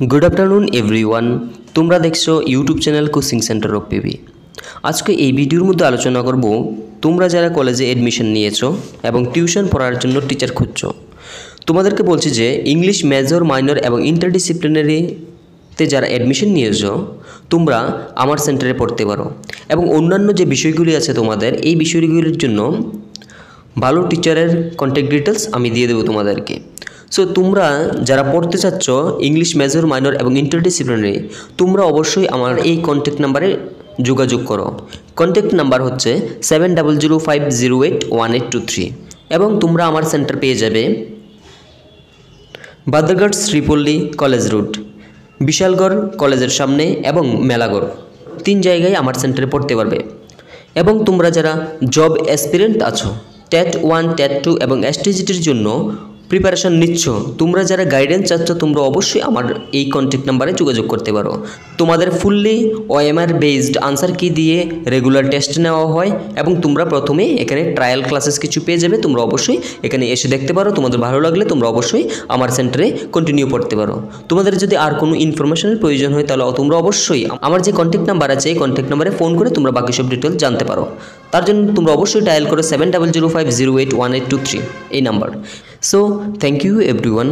Good afternoon everyone. तुम्हारा देखছো YouTube channel coaching centre of PB. आज के এই ভিডিওর মধ্যে আলোচনা করব তোমরা যারা কলেজে এডমিশন নিয়েছো এবং টিউশন পড়ার জন্য টিচার খুঁজছো, তোমাদেরকে বলছি যে ইংলিশ মেজর মাইনর এবং ইন্টারডিসিপ্লিনারিতে যারা এডমিশন নিয়েছো তোমরা আমার সেন্টারে পড়তে পারো এবং অন্যান্য যে বিষয়গুলি আছে তোমাদের এই বিষয়গুলির জন্য ভালো টিচারের কন্ট্যাক্ট ডিটেলস আমি দিয়ে দেবো তোমাদেরকে। সো তোমরা যারা পড়তে চাচ্ছ ইংলিশ মেজর মাইনর এবং ইন্টারডিসিপ্লিনারি তোমরা অবশ্যই আমার এই কন্ট্যাক্ট নাম্বারে যোগাযোগ করো। কন্ট্যাক্ট নাম্বার হচ্ছে 7005081823 এবং তোমরা আমার সেন্টার পেয়ে যাবে বাদারঘাট শ্রীপল্লী কলেজ রোড, বিশালগড় কলেজের সামনে এবং মেলাগড়, 3 জায়গায় আমার সেন্টারে পড়তে পারবে। এবং তোমরা যারা জব অ্যাসপিরেন্ট আছো, টেট 1 টেট 2 এবং এসটিজিটির জন্য প্রিপারেশন নিচ্ছ, তোমরা যারা গাইডেন্স চাচ্ছ তোমরা অবশ্যই আমার এই কন্ট্যাক্ট নাম্বারে যোগাযোগ করতে পারো। তোমাদের ফুললি ওএমআর বেসড আনসার কি দিয়ে রেগুলার টেস্ট নেওয়া হয় এবং তোমরা প্রথমে এখানে ট্রায়াল ক্লাসেস কিছু পেয়ে যাবে। তোমরা অবশ্যই এখানে এসে দেখতে পারো, তোমাদের ভালো লাগলে তোমরা অবশ্যই আমার সেন্টারে কন্টিনিউ পড়তে পারো। তোমাদের যদি আর কোনো ইনফরমেশনের প্রয়োজন হয় তাহলে তোমরা অবশ্যই আমার যে কন্ট্যাক্ট নাম্বার আছে এই কন্ট্যাক্ট নাম্বারে ফোন করে তোমরা বাকি সব ডিটেলস জানতে পারো। তার জন্য তোমরা অবশ্যই ডায়াল করো 7005081823 এই number. So thank you everyone.